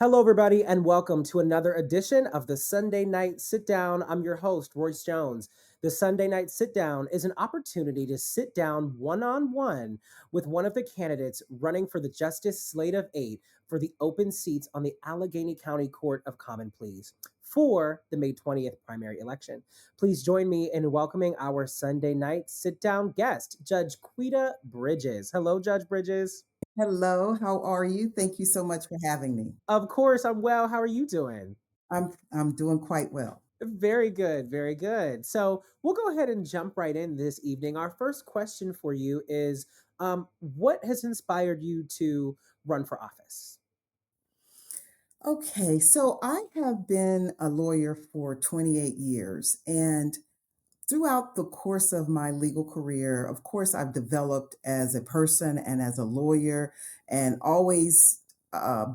Hello, everybody, and welcome to another edition of the Sunday Night Sit Down. I'm your host, Royce Jones. The Sunday Night Sit Down is an opportunity to sit down one on one with one of the candidates running for the Justice Slate of Eight for the open seats on the Allegheny County Court of Common Pleas for the May 20th primary election. Please join me in welcoming our Sunday Night Sit Down guest, Judge Quita Bridges. Hello, Judge Bridges. Hello, how are you? Thank you so much for having me. Of course, I'm well. How are you doing? I'm doing quite well. Very good, very good. So we'll go ahead and jump right in this evening. Our first question for you is what has inspired you to run for office? Okay, so I have been a lawyer for 28 years, and throughout the course of my legal career, of course, I've developed as a person and as a lawyer, and always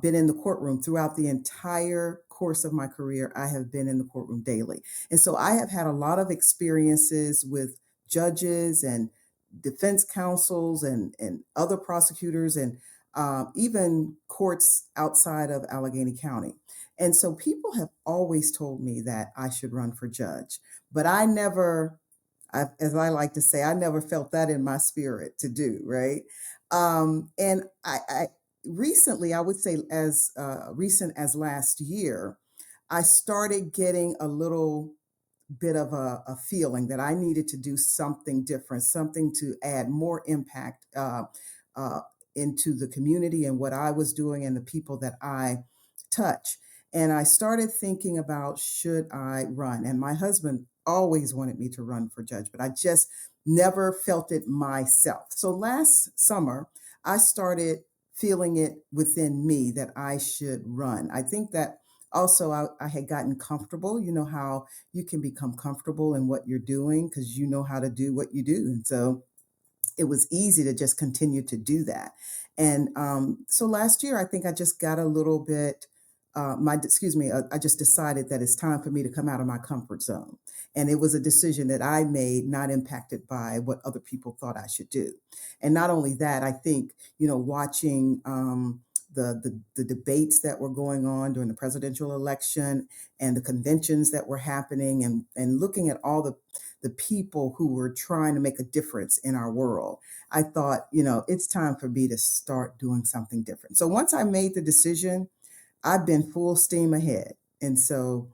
been in the courtroom throughout the entire course of my career. I have been in the courtroom daily. And so I have had a lot of experiences with judges and defense counsels and other prosecutors and even courts outside of Allegheny County. And so people have always told me that I should run for judge. But I never, as I like to say, I never felt that in my spirit to do, right? And I recently, I would say as recent as last year, I started getting a little bit of a feeling that I needed to do something different, something to add more impact uh, into the community and what I was doing and the people that I touch. And I started thinking about should I run? And my husband always wanted me to run for judge, but I just never felt it myself. So last summer, I started feeling it within me that I should run. I think that also I had gotten comfortable. You know how you can become comfortable in what you're doing because you know how to do what you do. And so it was easy to just continue to do that. And so last year, I think I just got a little bit, I just decided that it's time for me to come out of my comfort zone. And it was a decision that I made, not impacted by what other people thought I should do. And not only that, I think, watching the debates that were going on during the presidential election and the conventions that were happening and looking at all the people who were trying to make a difference in our world, I thought, it's time for me to start doing something different. So once I made the decision, I've been full steam ahead. And so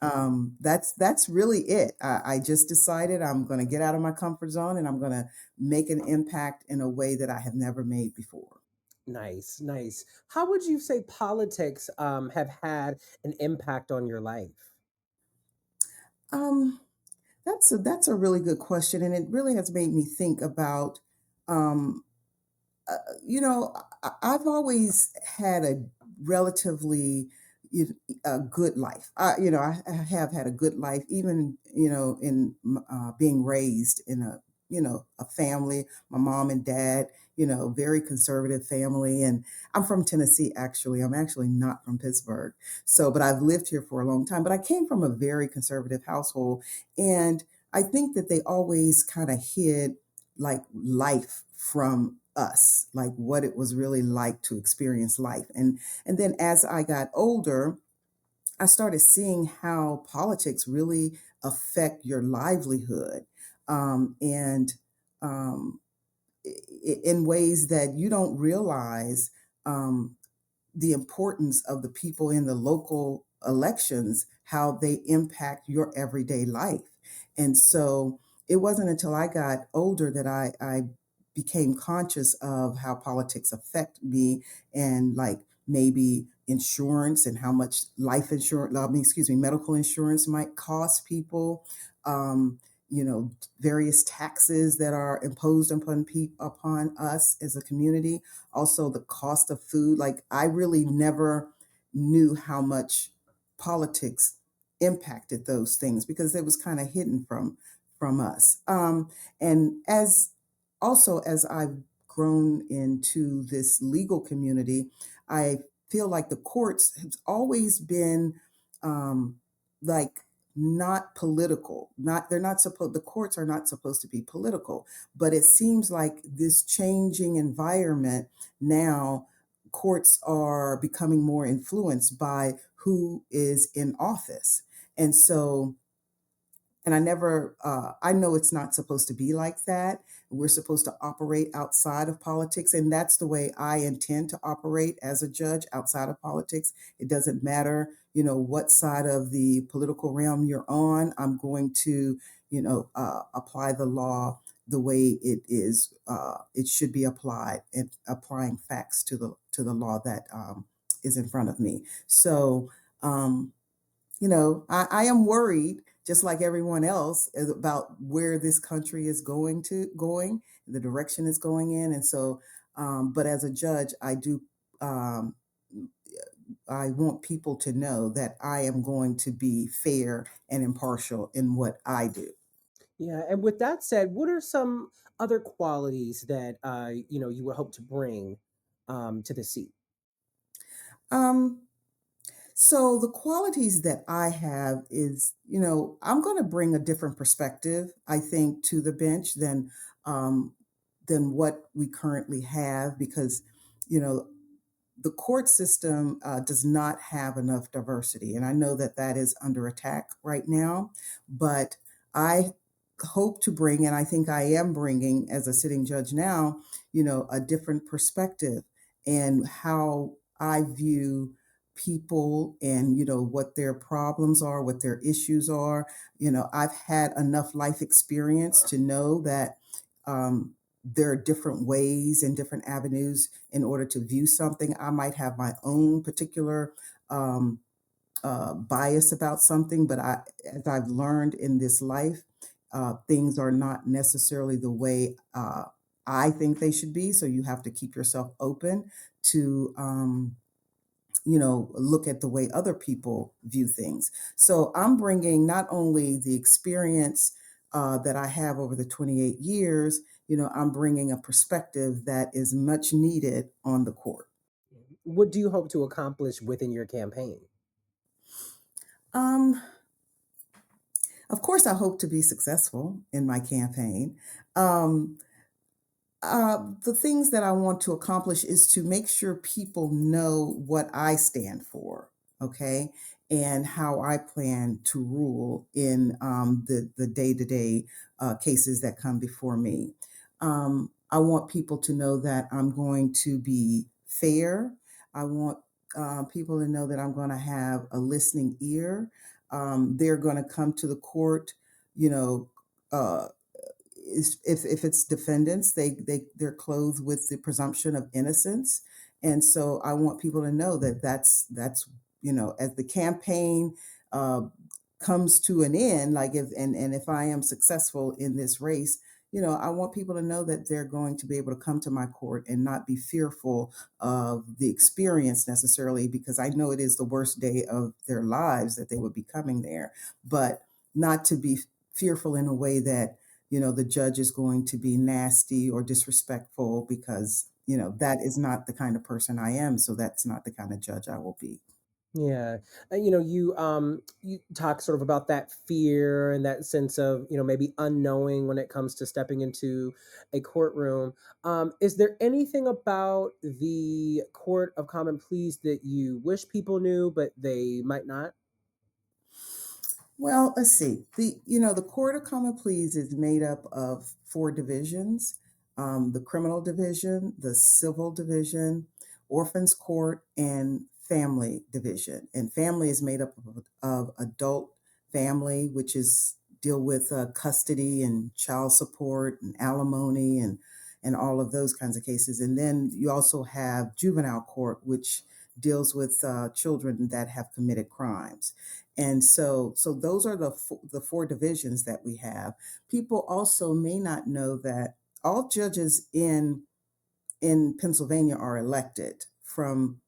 that's really it. I just decided I'm going to get out of my comfort zone and I'm going to make an impact in a way that I have never made before. Nice, nice. How would you say politics have had an impact on your life? Um, that's a really good question, and it really has made me think about um, uh, I've always had a relatively a good life. I have had a good life, even in being raised in a family. My mom and dad, very conservative family, and I'm from Tennessee. Actually, I'm actually not from Pittsburgh. So, but I've lived here for a long time. But I came from a very conservative household, and I think that they always kind of hid like life from us, like what it was really like to experience life. And then as I got older, I started seeing how politics really affect your livelihood, and in ways that you don't realize. The importance of the people in the local elections, how they impact your everyday life. And so it wasn't until I got older that I became conscious of how politics affect me and like maybe insurance and how much life insurance, excuse me, medical insurance might cost people. Um, Various taxes that are imposed upon us as a community, also the cost of food. Like I really never knew how much politics impacted those things because it was kind of hidden from us. And as I've grown into this legal community, I feel like the courts have always been um, like not political. Not they're not supposed the courts are not supposed to be political, but it seems like this changing environment now courts are becoming more influenced by who is in office. And so, and I know it's not supposed to be like that. We're supposed to operate outside of politics. And that's the way I intend to operate as a judge outside of politics. It doesn't matter, what side of the political realm you're on. I'm going to, apply the law the way it should be applied, and applying facts to the law that is in front of me. So, um, I am worried, just like everyone else, about where this country is going, the direction it's going in. And so, but as a judge, um, I want people to know that I am going to be fair and impartial in what I do. Yeah, and with that said, what are some other qualities that you would hope to bring to the seat? Um, So the qualities that I have is, I'm going to bring a different perspective, I think, to the bench um, than what we currently have, because, you know, the court system does not have enough diversity. And I know that that is under attack right now, but I hope to bring, and I think I am bringing as a sitting judge now, a different perspective and how I view people and, what their problems are, what their issues are. I've had enough life experience to know that there are different ways and different avenues in order to view something. I might have my own particular um, bias about something, but as I've learned in this life, things are not necessarily the way I think they should be. So you have to keep yourself open to, look at the way other people view things. So I'm bringing not only the experience that I have over the 28 years, I'm bringing a perspective that is much needed on the court. What do you hope to accomplish within your campaign? Um, of course, I hope to be successful in my campaign. Um, the things that I want to accomplish is to make sure people know what I stand for, okay, and how I plan to rule in the day to day cases that come before me. I want people to know that I'm going to be fair. I want people to know that I'm going to have a listening ear. They're going to come to the court, you know. If it's defendants, they're clothed with the presumption of innocence, and so I want people to know that that's as the campaign uh, comes to an end, like if I am successful in this race, I want people to know that they're going to be able to come to my court and not be fearful of the experience necessarily, because I know it is the worst day of their lives that they would be coming there, but not to be fearful in a way that the judge is going to be nasty or disrespectful, because that is not the kind of person I am, so that's not the kind of judge I will be. Yeah, and you talk sort of about that fear and that sense of maybe unknowing when it comes to stepping into a courtroom. Is there anything about the Court of Common Pleas that you wish people knew but they might not? Well, let's see. The Court of Common Pleas is made up of four divisions: the criminal division, the civil division, orphans court, and family division. And family is made up of adult family, which is deal with custody and child support and alimony and all of those kinds of cases. And then you also have juvenile court, which deals with children that have committed crimes. And so those are the four divisions that we have. People also may not know that all judges in Pennsylvania are elected from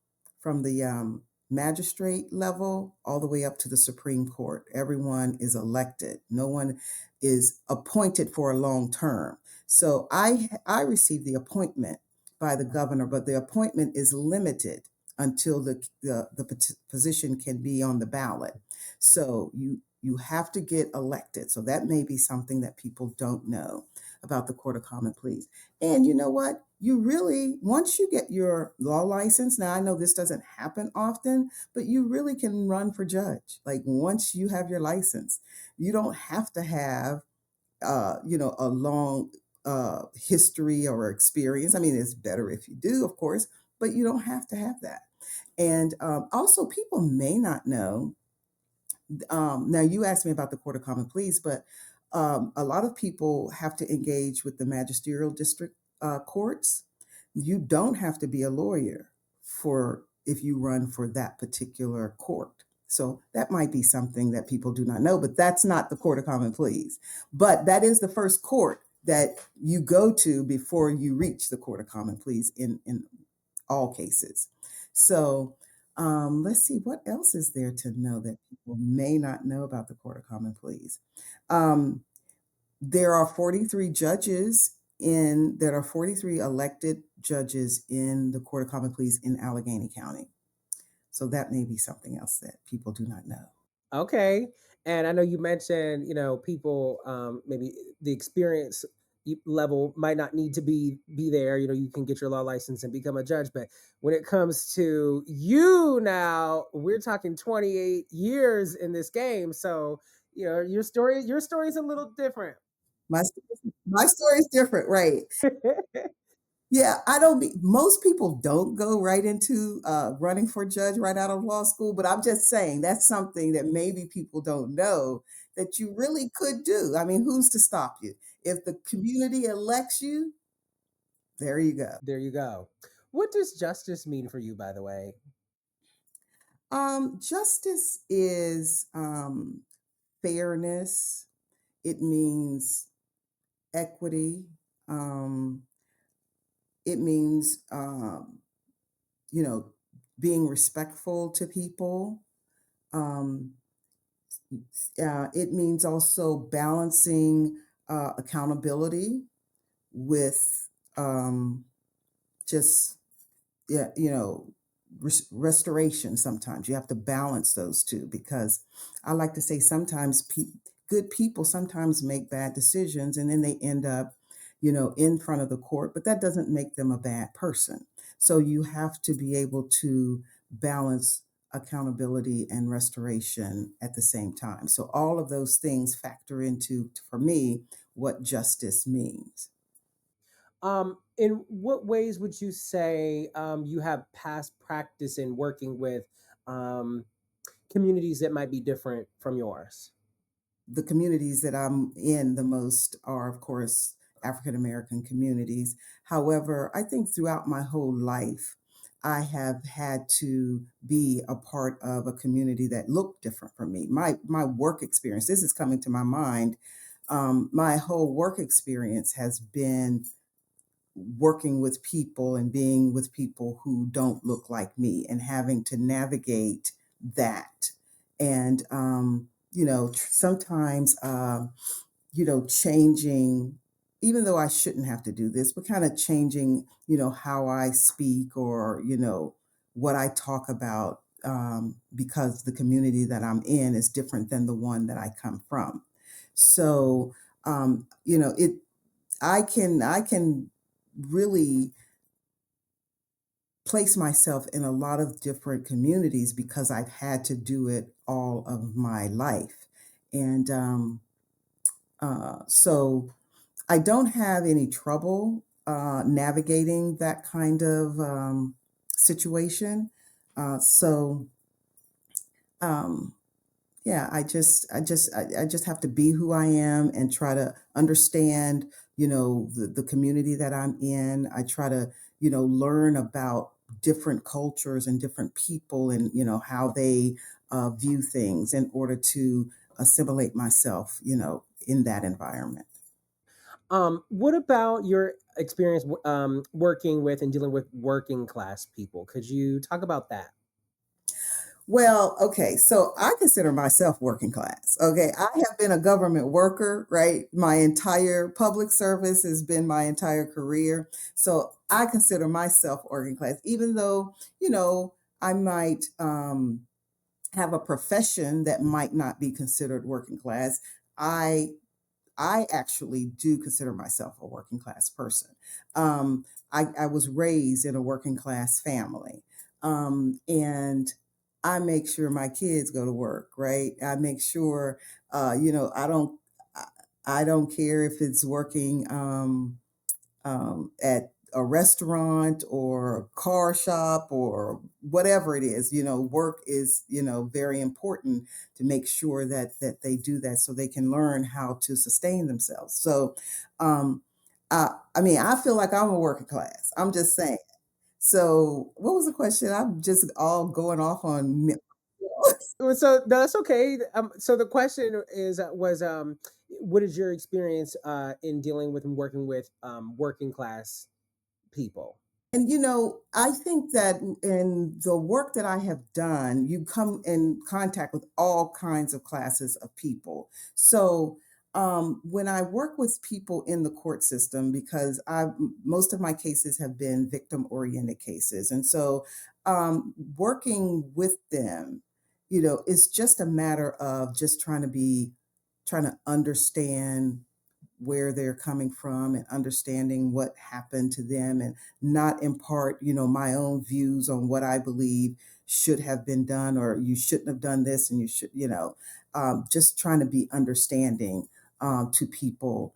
the magistrate level all the way up to the Supreme Court. Everyone is elected. No one is appointed for a long term. So I received the appointment by the governor, but the appointment is limited until the position can be on the ballot. So you have to get elected. So that may be something that people don't know about the Court of Common Pleas. And you know what? you really, once you get your law license, now I know this doesn't happen often, but you really can run for judge. Like once you have your license, you don't have to have a long history or experience. I mean, it's better if you do, of course, but you don't have to have that. And also, people may not know. Now, you asked me about the Court of Common Pleas, but a lot of people have to engage with the magisterial district courts. You don't have to be a lawyer for if you run for that particular court. So that might be something that people do not know, but that's not the Court of Common Pleas. But that is the first court that you go to before you reach the Court of Common Pleas in all cases. So let's see, what else is there to know that people may not know about the Court of Common Pleas? Um, there are 43 judges there are 43 elected judges in the Court of Common Pleas in Allegheny County. So that may be something else that people do not know. Okay. And I know you mentioned, people, maybe the experience level might not need to be there. You can get your law license and become a judge, but when it comes to you now, we're talking 28 years in this game. So, your story is a little different. My story is different, right? Yeah, I don't be most people don't go right into, running for judge right out of law school, but I'm just saying that's something that maybe people don't know that you really could do. I mean, who's to stop you? If the community elects you, there you go. There you go. What does justice mean for you, by the way? Justice is, fairness. It means equity. Um, it means, you know, being respectful to people. Um, it means also balancing accountability with just yeah, restoration. Sometimes you have to balance those two because I like to say sometimes good people sometimes make bad decisions and then they end up, in front of the court, but that doesn't make them a bad person. So you have to be able to balance accountability and restoration at the same time. So all of those things factor into, for me, what justice means. In what ways would you say you have past practice in working with um, communities that might be different from yours? The communities that I'm in the most are, of course, African American communities. However, I think throughout my whole life, I have had to be a part of a community that looked different from me. My work experience, this is coming to my mind. My whole work experience has been working with people and being with people who don't look like me and having to navigate that. And, sometimes, changing, even though I shouldn't have to do this, but kind of changing, how I speak or, what I talk about because the community that I'm in is different than the one that I come from. So, it I can really place myself in a lot of different communities because I've had to do it all of my life. And so I don't have any trouble navigating that kind of situation. So um, Yeah, I just have to be who I am and try to understand, the community that I'm in. I try to, learn about different cultures and different people and, how they view things in order to assimilate myself, in that environment. What about your experience working with and dealing with working class people? Could you talk about that? Well, okay, so I consider myself working class. Okay, I have been a government worker, right? My entire public service has been my entire career. So I consider myself working class, even though, I might have a profession that might not be considered working class. I I actually do consider myself a working class person. I was raised in a working class family. And I make sure my kids go to work, right? I make sure, I, I don't care if it's working at a restaurant or a car shop or whatever it is. Work is, very important to make sure that they do that so they can learn how to sustain themselves. So, um, I mean, I feel like I'm a working class. I'm just saying. So, what was the question? I'm just all going off on. Well, so no, that's okay. So the question is was what is your experience in dealing with and working with working class people? And I think that in the work that I have done, you come in contact with all kinds of classes of people. So when I work with people in the court system, because most of my cases have been victim oriented cases, and so working with them, it's just a matter of just trying to understand where they're coming from and understanding what happened to them and not impart, my own views on what I believe should have been done or you shouldn't have done this and you should, just trying to be understanding to people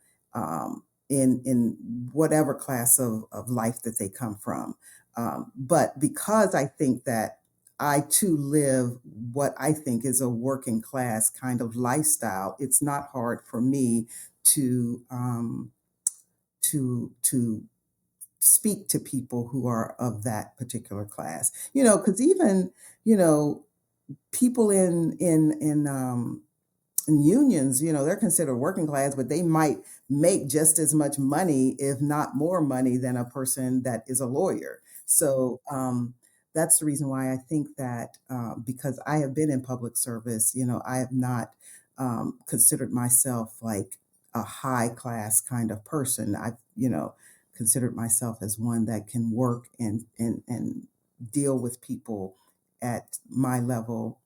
in whatever class of life that they come from. But because I think that I too live what I think is a working class kind of lifestyle, it's not hard for me to to speak to people who are of that particular class. Because even people in unions, they're considered working class, but they might make just as much money, if not more money, than a person that is a lawyer. So that's the reason why I think that because I have been in public service, I have not considered myself like a high class kind of person. I've, considered myself as one that can work and deal with people at my level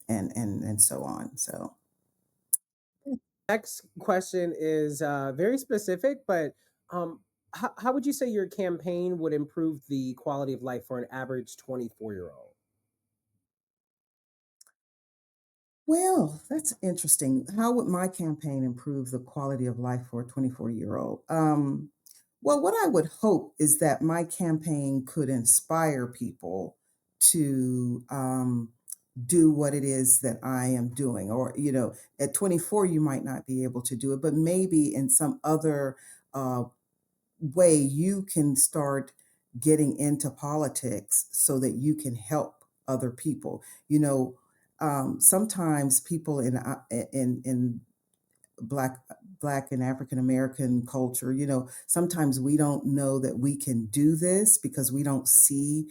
and so on. So. Next question is very specific, but how would you say your campaign would improve the quality of life for an average 24-year-old? Well, that's interesting. How would my campaign improve the quality of life for a 24-year-old? Well, what I would hope is that my campaign could inspire people to do what it is that I am doing. Or, at 24, you might not be able to do it, but maybe in some other uh, way you can start getting into politics so that you can help other people. Sometimes people in black black and African American culture, sometimes we don't know that we can do this because we don't see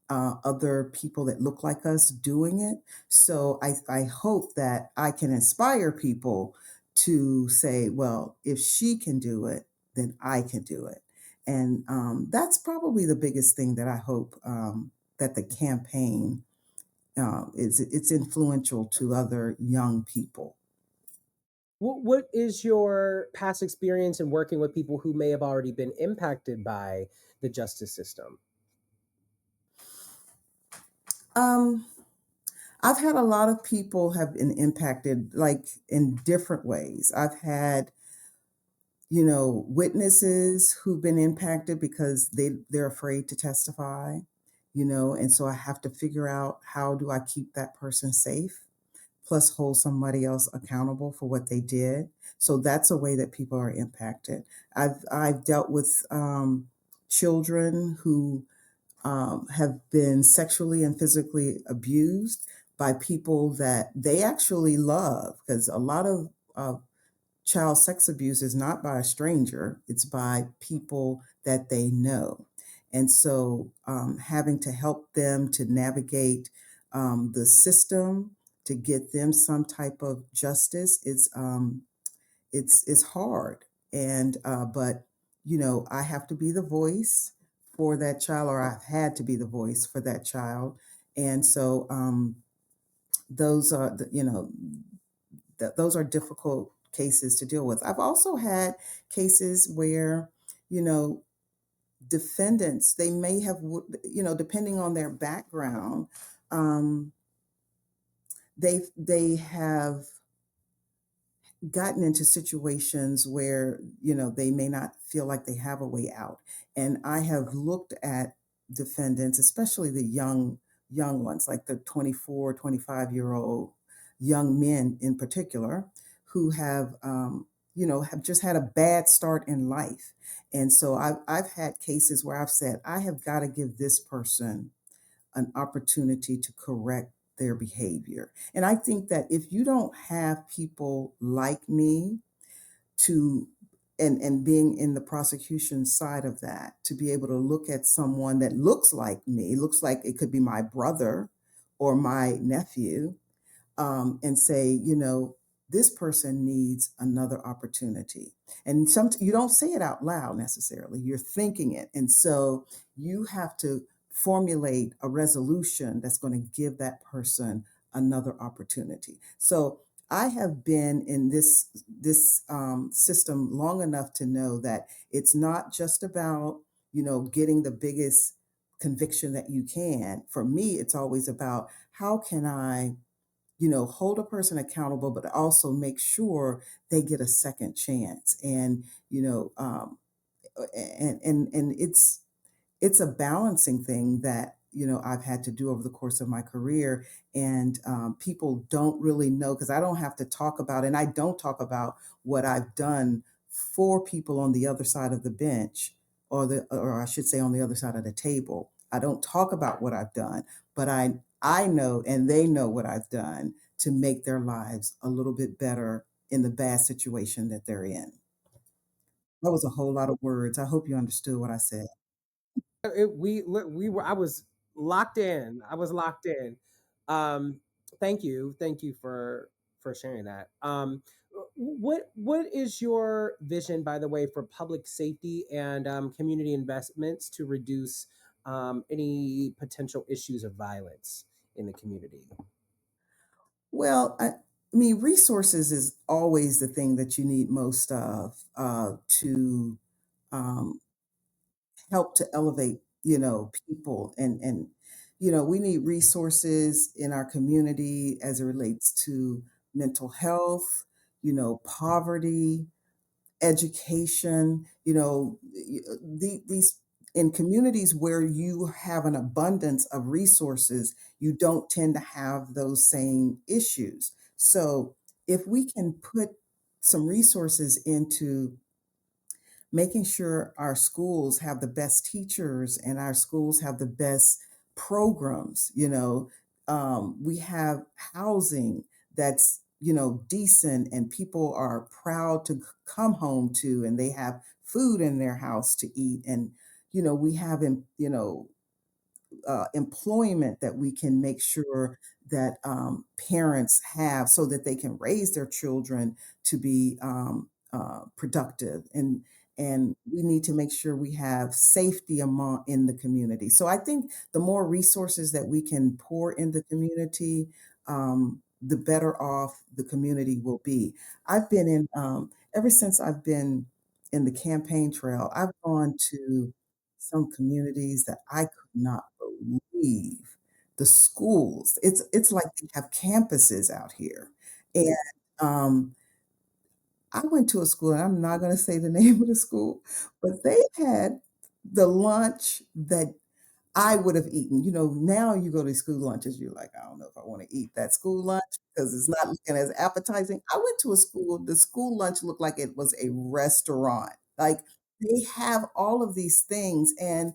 other people that look like us doing it. So I hope that I can inspire people to say, well, if she can do it, then I can do it. And that's probably the biggest thing that I hope that the campaign is. It's influential to other young people. What is your past experience in working with people who may have already been impacted by the justice system? Um, I've had a lot of people have been impacted like in different ways. I've had witnesses who've been impacted because they're afraid to testify, and so I have to figure out how do I keep that person safe, plus hold somebody else accountable for what they did. So that's a way that people are impacted. I've dealt with children who have been sexually and physically abused by people that they actually love, because a lot of child sex abuse is not by a stranger, it's by people that they know. And so having to help them to navigate the system to get them some type of justice it's hard. And but I have to be the voice for that child, or I've had to be the voice for that child. And so those are those are difficult cases to deal with. I've also had cases where, you know, defendants, they may have, depending on their background, um, they have gotten into situations where, they may not feel like they have a way out. And I have looked at defendants, especially the young ones, like the 24, 25-year-old young men in particular, who have just had a bad start in life. And so I've had cases where I've said, I have got to give this person an opportunity to correct their behavior. And I think that if you don't have people like me to and being in the prosecution side of that, to be able to look at someone that looks like me, looks like it could be my brother or my nephew, and say, this person needs another opportunity. And you don't say it out loud necessarily, you're thinking it. And so you have to formulate a resolution that's going to give that person another opportunity. So I have been in this system long enough to know that it's not just about, getting the biggest conviction that you can. For me, it's always about how can I hold a person accountable, but also make sure they get a second chance. And, and it's a balancing thing that I've had to do over the course of my career, and people don't really know because I don't have to talk about, and I don't talk about what I've done for people on the other side of the bench, or I should say on the other side of the table. I don't talk about what I've done, but I know and they know what I've done to make their lives a little bit better in the bad situation that they're in. That was a whole lot of words. I hope you understood what I said. We were I was locked in. I was locked in. Um, thank you for sharing that. What is your vision, by the way, for public safety and community investments to reduce any potential issues of violence in the community? Well, I mean, resources is always the thing that you need most of to um, help to elevate, people, and we need resources in our community as it relates to mental health, poverty, education, these in communities where you have an abundance of resources, you don't tend to have those same issues. So if we can put some resources into making sure our schools have the best teachers and our schools have the best programs, we have housing that's, decent and people are proud to come home to, and they have food in their house to eat. And, we have, employment that we can make sure that parents have so that they can raise their children to be productive. And we need to make sure we have safety among in the community. So I think the more resources that we can pour in the community, the better off the community will be. I've been in ever since I've been in the campaign trail. I've gone to some communities that I could not believe. The schools, it's like they have campuses out here. And, I went to a school, and I'm not gonna say the name of the school, but they had the lunch that I would have eaten. Now you go to school lunches, you're like, "I don't know if I wanna eat that school lunch because it's not looking as appetizing." I went to a school, the school lunch looked like it was a restaurant. Like, they have all of these things, and,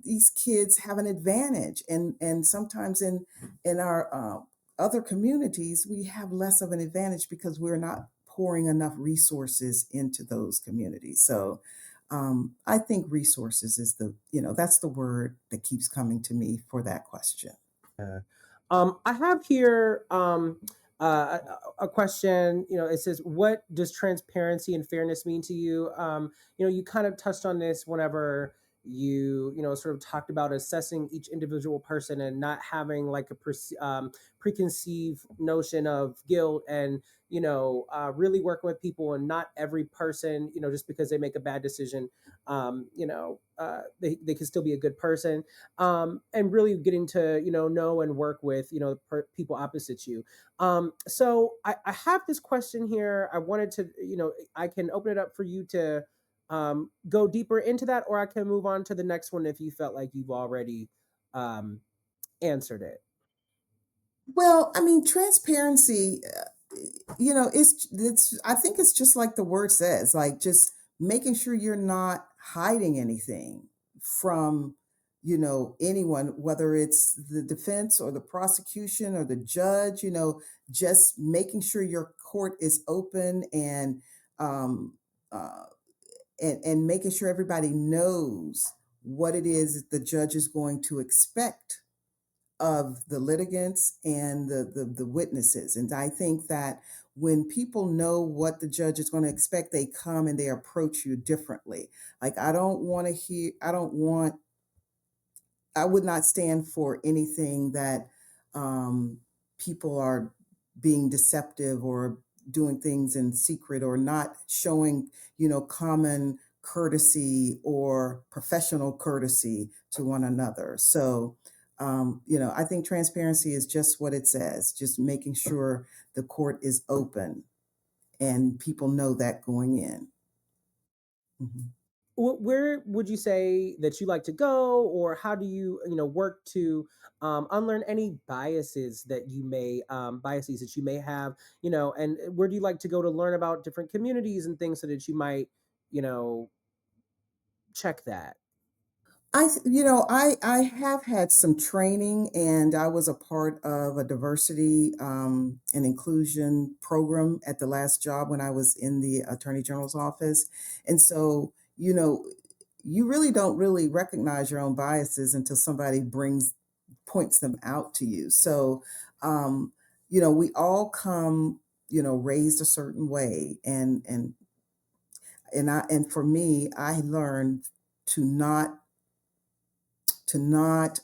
these kids have an advantage, and sometimes in our, other communities, we have less of an advantage because we're not pouring enough resources into those communities. So, I think resources is that's the word that keeps coming to me for that question. Yeah. I have here a question. It says, "What does transparency and fairness mean to you?" You kind of touched on this whenever You sort of talked about assessing each individual person and not having like a preconceived notion of guilt, and really working with people, and not every person, just because they make a bad decision, they can still be a good person, and really getting to know and work with people opposite you. So I have this question here. I wanted to, I can open it up for you to go deeper into that, or I can move on to the next one if you felt like you've already um, answered it. Well, I mean, transparency, it's I think it's just like the word says, like just making sure you're not hiding anything from, anyone, whether it's the defense or the prosecution or the judge, just making sure your court is open um uh and making sure everybody knows what it is the judge is going to expect of the litigants and the witnesses. And I think that when people know what the judge is going to expect, they come and they approach you differently. Like I don't want I would not stand for anything that people are being deceptive or doing things in secret or not showing, common courtesy or professional courtesy to one another. So, I think transparency is just what it says, just making sure the court is open and people know that going in. Mhm. Where would you say that you like to go, or how do you work to unlearn any biases that you may have, and where do you like to go to learn about different communities and things so that you might you know check that? I have had some training, and I was a part of a diversity and inclusion program at the last job when I was in the Attorney General's office. And so, you really don't really recognize your own biases until somebody points them out to you. So, we all come, raised a certain way, and for me, I learned to not to not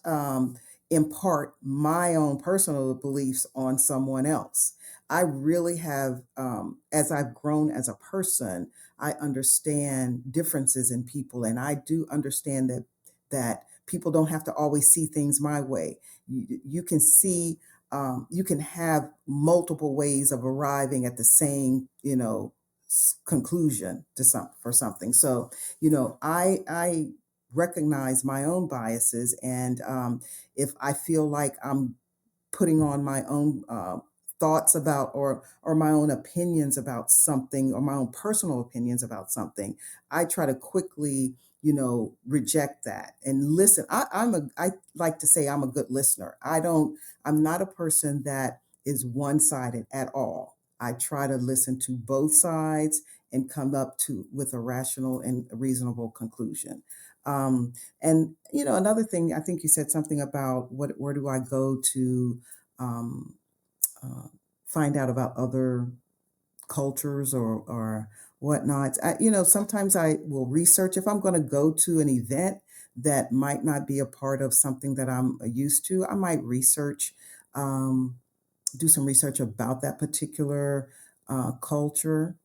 impart my own personal beliefs on someone else. I really have, as I've grown as a person, I understand differences in people, and I do understand that people don't have to always see things my way. You can see, you can have multiple ways of arriving at the same, conclusion to for something. So, I recognize my own biases, and if I feel like I'm putting on my own thoughts about or my own opinions about something, or my own personal opinions about something, I try to quickly, reject that and listen. I like to say I'm a good listener. I'm not a person that is one-sided at all. I try to listen to both sides and come up to with a rational and reasonable conclusion. And another thing, I think you said something about where do I go to um, uh, find out about other cultures or whatnot. Sometimes I will research if I'm going to go to an event that might not be a part of something that I'm used to. I might um, do some research about that particular culture.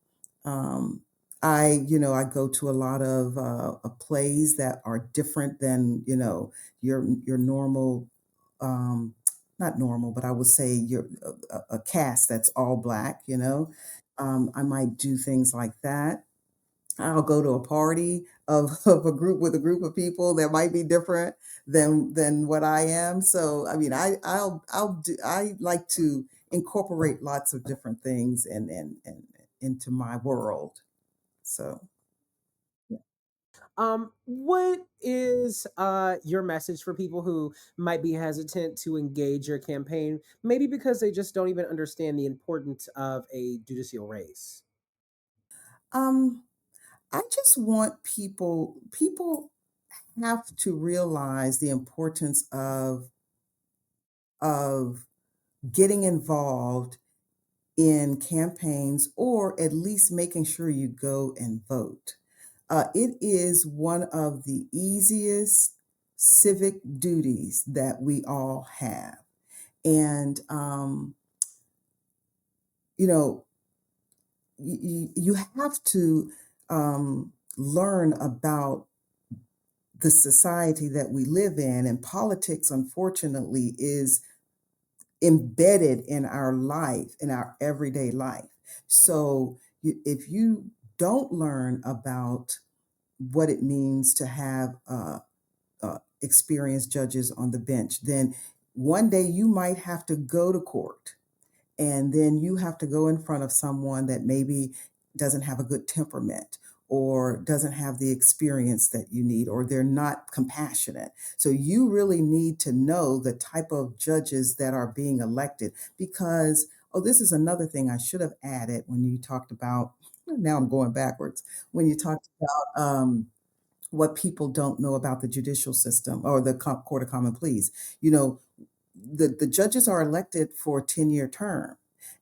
Um, I go to a lot of plays that are different than your normal, um, not normal, but I would say your a cast that's all black. I might do things like that. I'll go to a party of, of a group with a group of people that might be different than what I am. So I mean, I like to incorporate lots of different things and into my world. So yeah. What is your message for people who might be hesitant to engage your campaign, maybe because they just don't even understand the importance of a judicial race? um, I just want people have to realize the importance of getting involved in campaigns, or at least making sure you go and vote. It is one of the easiest civic duties that we all have. And, you know, you have to learn about the society that we live in. And politics, unfortunately, is embedded in our life, in our everyday life. So if you don't learn about what it means to have experienced judges on the bench, then one day you might have to go to court and then you have to go in front of someone that maybe doesn't have a good temperament or doesn't have the experience that you need or they're not compassionate. So you really need to know the type of judges that are being elected because oh, this is another thing I should have added when you talked about now I'm going backwards when you talked about what people don't know about the judicial system or the Court of Common Pleas. You know, the judges are elected for a 10-year term.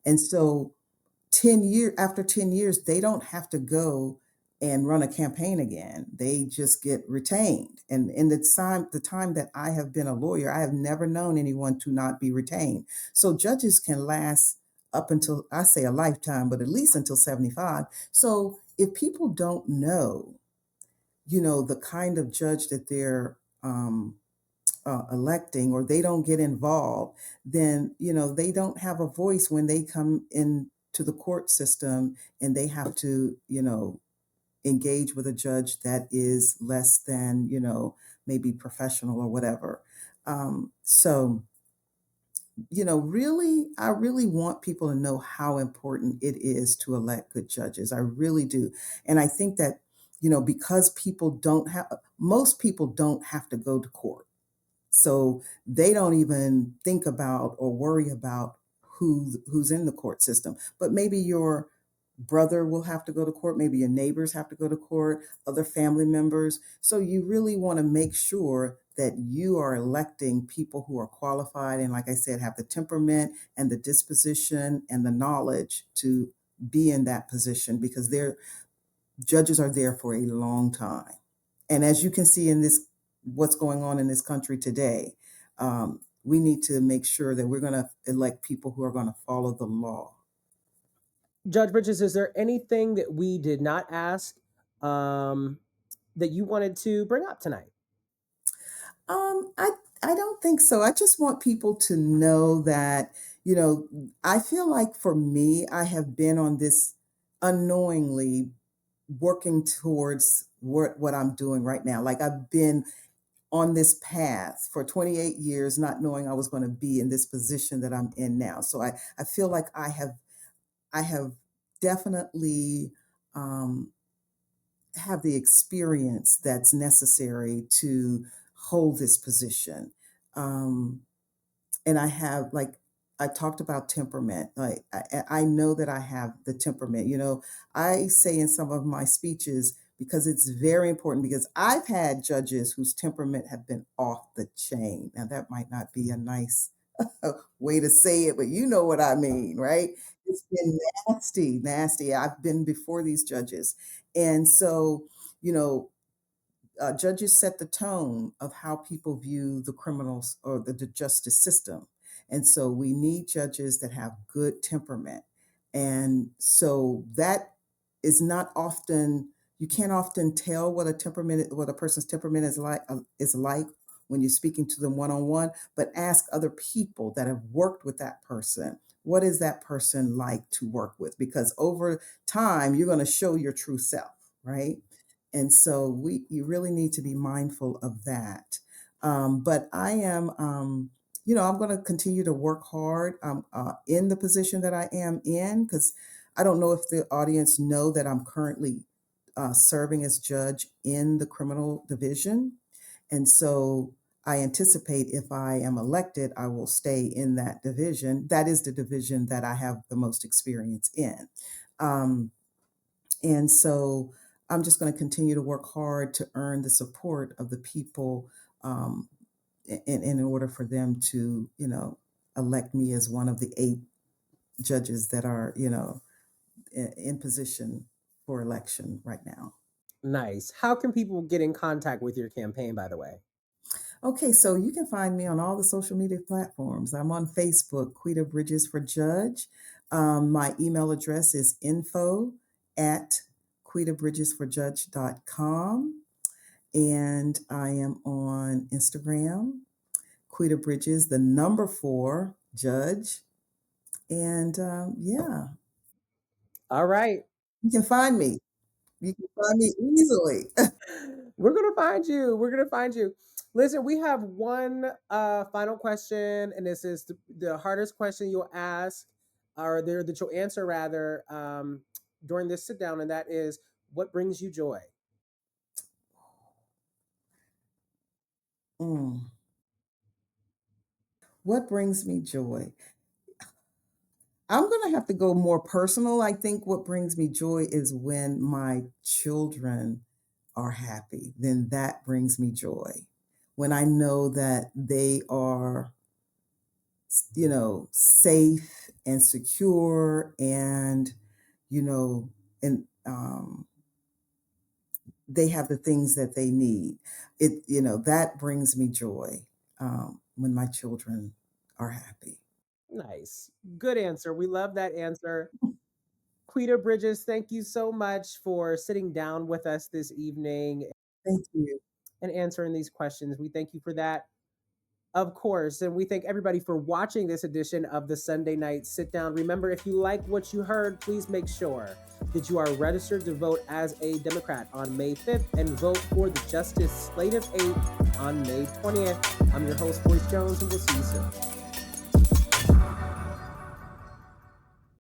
And so 10 years, they don't have to go and run a campaign again. They just get retained. And in the time that I have been a lawyer, I have never known anyone to not be retained. So judges can last up until I say a lifetime, but at least until 75. So if people don't know, the kind of judge that they're electing or they don't get involved, then, they don't have a voice when they come into the court system and they have to, engage with a judge that is less than, maybe professional or whatever. So, really, I really want people to know how important it is to elect good judges. I really do. And I think that, because most people don't have to go to court. So they don't even think about or worry about who's in the court system. But maybe your brother will have to go to court, maybe your neighbors have to go to court, other family members. So you really want to make sure that you are electing people who are qualified and like I said have the temperament and the disposition and the knowledge to be in that position because their judges are there for a long time. And as you can see in this, what's going on in this country today, we need to make sure that we're going to elect people who are going to follow the law. Judge Bridges, is there anything that we did not ask um, that you wanted to bring up tonight? Um, I I don't think so. I just want people to know that, I feel like for me, I have been on this unknowingly working towards what I'm doing right now. Like I've been on this path for 28 years, not knowing I was going to be in this position that I'm in now. So I feel like I have definitely have the experience that's necessary to hold this position. Um, and I have like I talked about temperament. Like I know that I have the temperament. I say in some of my speeches because it's very important because I've had judges whose temperament have been off the chain. Now that might not be a nice way to say it, but you know what I mean, right? It's been nasty, nasty. I've been before these judges. And so, you know, judges set the tone of how people view the criminals or the justice system. And so we need judges that have good temperament. And so that is not often, you can't often tell what a person's temperament is like when you're speaking to them one on one, but ask other people that have worked with that person. What is that person like to work with? Because over time, you're going to show your true self, right? And so you really need to be mindful of that. But I am, I'm going to continue to work hard in the position that I am in because I don't know if the audience know that I'm currently serving as judge in the criminal division. And so I anticipate if I am elected, I will stay in that division. That is the division that I have the most experience in. Um, and so I'm just going to continue to work hard to earn the support of the people in order for them to, elect me as one of the 8 judges that are, in position for election right now. Nice. How can people get in contact with your campaign, by the way? Okay, so you can find me on all the social media platforms. I'm on Facebook, Quita Bridges for Judge. My email address is info at quitabridgesforjudge.com. And I am on Instagram, Quita Bridges, the number 4, Judge. And yeah, All right. you can find me. You can find me easily. We're gonna find you. We're gonna find you. Listen, we have one final question, and this is the hardest question you'll ask, or there that you'll answer rather, during this sit down, and that is, what brings you joy? Mm. What brings me joy? I'm going to have to go more personal. I think what brings me joy is when my children are happy, then that brings me joy. When I know that they are, safe and secure and, you know, and they have the things that they need. That brings me joy when my children are happy. Nice, good answer. We love that answer. Quita Bridges, thank you so much for sitting down with us this evening Thank you. and answering these questions. We thank you for that. Of course. And we thank everybody for watching this edition of the Sunday Night Sit Down. Remember, if you like what you heard, please make sure that you are registered to vote as a Democrat on May 5th and vote for the Justice Slate of 8 on May 20th. I'm your host, Royce Jones, and we'll see you soon.